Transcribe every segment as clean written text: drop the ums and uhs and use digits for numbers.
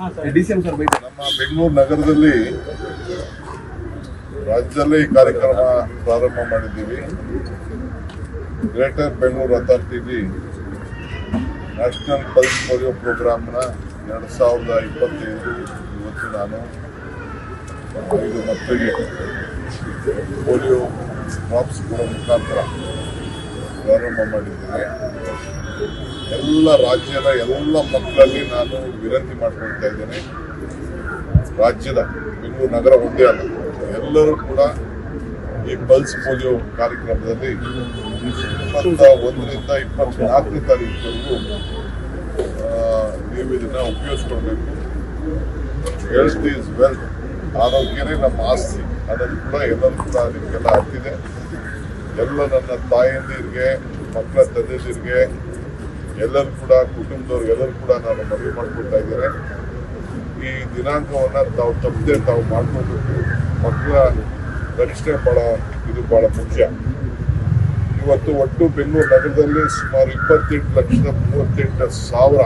ನಮ್ಮ ಬೆಂಗಳೂರು ನಗರದಲ್ಲಿ ರಾಜ್ಯದಲ್ಲೇ ಈ ಕಾರ್ಯಕ್ರಮ ಪ್ರಾರಂಭ ಮಾಡಿದ್ದೀವಿ. ಗ್ರೇಟರ್ ಬೆಂಗಳೂರು ಅಥಾರಿಟಿಲಿ ನ್ಯಾಷನಲ್ ಪಲ್ಸ್ ಪೋಲಿಯೋ ಪ್ರೋಗ್ರಾಮ್ನ 2025 ಇವತ್ತು ನಾನು 5 ಮಕ್ಕಳಿಗೆ ಪೋಲಿಯೋ ಡ್ರಾಪ್ಸ್ ಕೊಡೋ ಮುಖಾಂತರ ಪ್ರಾರಂಭ ಮಾಡಿದ್ದೇವೆ. ಎಲ್ಲ ರಾಜ್ಯದ ಎಲ್ಲ ಮಕ್ಕಳಲ್ಲಿ ನಾನು ವಿನಂತಿ ಮಾಡ್ಕೊಳ್ತಾ ಇದ್ದೇನೆ, ರಾಜ್ಯದ ಬೆಂಗಳೂರು ನಗರ ಒಂದೇ ಅಲ್ಲ, ಎಲ್ಲರೂ ಕೂಡ ಈ ಪಲ್ಸ್ ಪೋಲಿಯೋ ಕಾರ್ಯಕ್ರಮದಲ್ಲಿ 21ರಿಂದ 24ನೇ ತಾರೀಕಿನವರೆಗೂ ನೀವು ಇದನ್ನ ಉಪಯೋಗಿಸ್ಕೊಳ್ಬೇಕು. ಹೆಲ್ತ್ ಈಸ್ ವೆಲ್ತ್, ಆರೋಗ್ಯನೇ ನಮ್ಮ ಆಸ್ತಿ. ಅದನ್ನು ಕೂಡ ಎಲ್ಲರೂ ಕೂಡ ನಿಮಗೆಲ್ಲ ಅರ್ತಿದೆ. ಎಲ್ಲ ನನ್ನ ತಾಯಂದಿರಿಗೆ, ಮಕ್ಕಳ ತಂದೆದಿರಿಗೆ, ಎಲ್ಲರೂ ಕೂಡ ಕುಟುಂಬದವ್ರಿಗೆ ಎಲ್ಲರೂ ಕೂಡ ನಾನು ಮನವಿ ಮಾಡ್ಕೊಳ್ತಾ ಇದ್ದೇನೆ, ಈ ದಿನಾಂಕವನ್ನು ತಾವು ತಪ್ಪದೆ ತಾವು ಮಾಡ್ಕೊಳ್ಬೇಕು. ಮಕ್ಕಳ ರಕ್ಷಣೆ ಬಹಳ ಮುಖ್ಯ. ಇವತ್ತು ಒಟ್ಟು ಬೆಂಗಳೂರು ನಗರದಲ್ಲಿ ಸುಮಾರು 28,38,000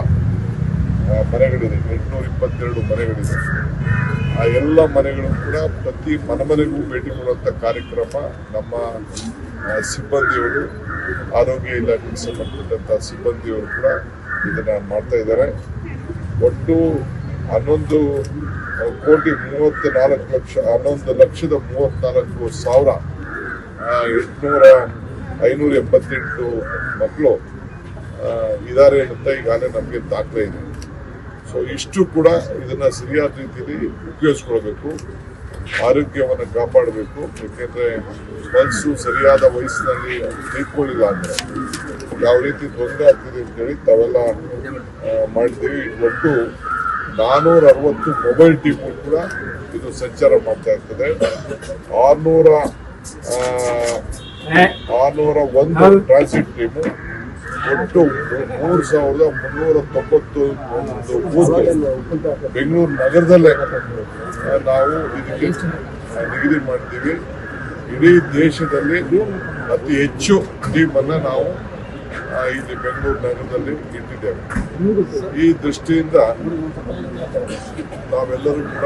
ಮನೆಗಳಿದೆ, 822 ಮನೆಗಳಿದೆ. ಆ ಎಲ್ಲ ಮನೆಗಳು ಕೂಡ ಪ್ರತಿ ಮನೆಗೂ ಭೇಟಿ ಕೊಡುವಂಥ ಕಾರ್ಯಕ್ರಮ ನಮ್ಮ ಸಿಬ್ಬಂದಿಯವರು, ಆರೋಗ್ಯ ಇಲಾಖೆಗೆ ಸಂಬಂಧಪಟ್ಟಂಥ ಸಿಬ್ಬಂದಿಯವರು ಕೂಡ ಇದನ್ನ ಮಾಡ್ತಾ ಇದ್ದಾರೆ. ಒಟ್ಟು 11,34,588 ಮಕ್ಕಳು ಇದ್ದಾರೆ ಅಂತ ಈಗಾಗಲೇ ನಮಗೆ ದಾಖಲೆ ಇದೆ. ಸೊ ಇಷ್ಟು ಕೂಡ ಇದನ್ನ ಸರಿಯಾದ ರೀತಿಯಲ್ಲಿ ಉಪಯೋಗಿಸ್ಕೊಳ್ಬೇಕು, ಆರೋಗ್ಯವನ್ನು ಕಾಪಾಡಬೇಕು. ಯಾಕೆಂದ್ರೆ ಪಲ್ಸು ಸರಿಯಾದ ವಯಸ್ಸಿನಲ್ಲಿ ತೆಗೆದುಕೊಳ್ಳಿಲ್ಲ ಅಂದ್ರೆ ಯಾವ ರೀತಿ ತೊಂದರೆ ಆಗ್ತಿದೆ ಅಂತೇಳಿ ತಾವೆಲ್ಲ ಮಾಡಿದ್ದೀವಿ. ಒಟ್ಟು 460 ಮೊಬೈಲ್ ಟೀಮು ಕೂಡ ಇದು ಸಂಚಾರ ಮಾಡ್ತಾ ಇರ್ತದೆ. 601 ಟ್ರಾನ್ಸಿಟ್ ಟೀಮು, ಒಟ್ಟು 3,391 ಬೂತ್ ಬೆಂಗಳೂರು ನಗರದಲ್ಲೇ ನಾವು ಇದಕ್ಕೆ ನಿಗದಿ ಮಾಡಿದ್ದೀವಿ. ಇಡೀ ದೇಶದಲ್ಲಿ ಅತಿ ಹೆಚ್ಚು ಟೀಮನ್ನು ನಾವು ಇಲ್ಲಿ ಬೆಂಗಳೂರು ನಗರದಲ್ಲಿ ಇಟ್ಟಿದ್ದೇವೆ. ಈ ದೃಷ್ಟಿಯಿಂದ ನಾವೆಲ್ಲರೂ ಕೂಡ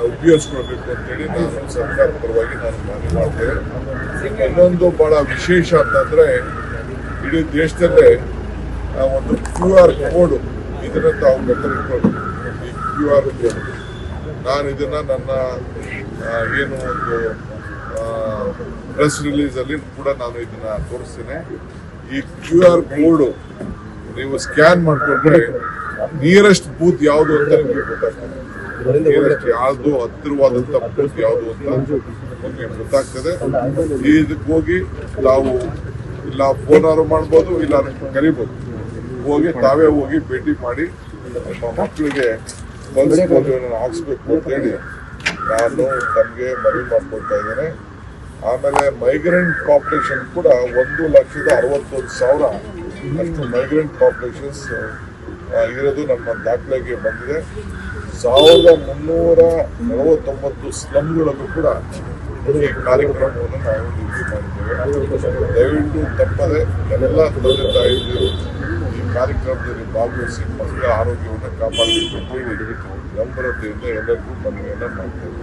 ಉಪಯೋಗಿಸ್ಕೊಳ್ಬೇಕು ಅಂತೇಳಿ ನಾನು ಸರ್ಕಾರ ಪರವಾಗಿ ನಾನು ಮನವಿ ಮಾಡ್ತೇನೆ. ಇನ್ನೊಂದು ಬಹಳ ವಿಶೇಷ ಅಂತಂದ್ರೆ, ಇಡೀ ದೇಶದಲ್ಲೇ ಒಂದು QR ಕೋಡ್ ಇದನ್ನ ತಾವು ಗಮನಿಟ್ಕೊಳ್ಬೇಕು. ಈ QR ಕೋಡ್ ನಾನು ಇದನ್ನ ನನ್ನ ಏನು ಒಂದು ಪ್ರೆಸ್ ರಿಲೀಸ್ ಅಲ್ಲಿ ಕೂಡ ನಾನು ಇದನ್ನ ತೋರಿಸ್ತೇನೆ. ಈ QR ಕೋಡ್ ನೀವು ಸ್ಕ್ಯಾನ್ ಮಾಡ್ಕೊಂಡ್ರೆ ನಿಯರೆಸ್ಟ್ ಬೂತ್ ಯಾವುದು ಅಂತ ನಿಮಗೆ ಗೊತ್ತಾಗ್ತದೆ. ನಿಯರೆಸ್ಟ್ ಯಾವುದು ಹತ್ತಿರವಾದಂತ ಬೂತ್ ಯಾವುದು ಅಂತ ನಿಮಗೆ ಗೊತ್ತಾಗ್ತದೆ. ಇದಕ್ಕೆ ಹೋಗಿ ತಾವು ಇಲ್ಲ ಫೋನ್ ಮಾಡ್ಬೋದು, ಇಲ್ಲ ಕರಿಬೋದು, ತಾವೇ ಹೋಗಿ ಭೇಟಿ ಮಾಡಿ ನಿಮ್ಮ ಮಕ್ಕಳಿಗೆ ಪಲ್ಸ್ ಪೋಲಿಯೋನ ಹಾಕ್ಸ್ಬೇಕು ಅಂತೇಳಿ ನಾನು ತಮಗೆ ಮನವಿ ಮಾಡ್ಕೊಳ್ತಾ ಇದ್ದೇನೆ. ಆಮೇಲೆ ಮೈಗ್ರೆಂಟ್ ಪಾಪ್ಯುಲೇಷನ್ ಕೂಡ 1,61,000 ಅಷ್ಟು ಮೈಗ್ರೆಂಟ್ ಪಾಪ್ಯುಲೇಷನ್ಸ್ ಇರೋದು ನಮ್ಮ ದಾಖಲೆಗೆ ಬಂದಿದೆ. 1,349 ಸ್ಲಮ್ಗಳಲ್ಲೂ ಕೂಡ ಈ ಕಾರ್ಯಕ್ರಮವನ್ನು ನಾವು ನಿಗದಿ ಮಾಡಿದ್ದೇವೆ. ದಯವಿಟ್ಟು ತಪ್ಪದೆ ಎಲ್ಲ ತಂದೆ ತಾಯಿಗಳು ಈ ಕಾರ್ಯಕ್ರಮದಲ್ಲಿ ಭಾಗವಹಿಸಿ ಮಕ್ಕಳ ಆರೋಗ್ಯವನ್ನು ಕಾಪಾಡಬೇಕು ಅಂತ ಹೇಳಿ ನಮ್ರತೆಯಿಂದ ಎಲ್ಲರಿಗೂ ಮನವಿಯನ್ನ ಮಾಡ್ತೇವೆ.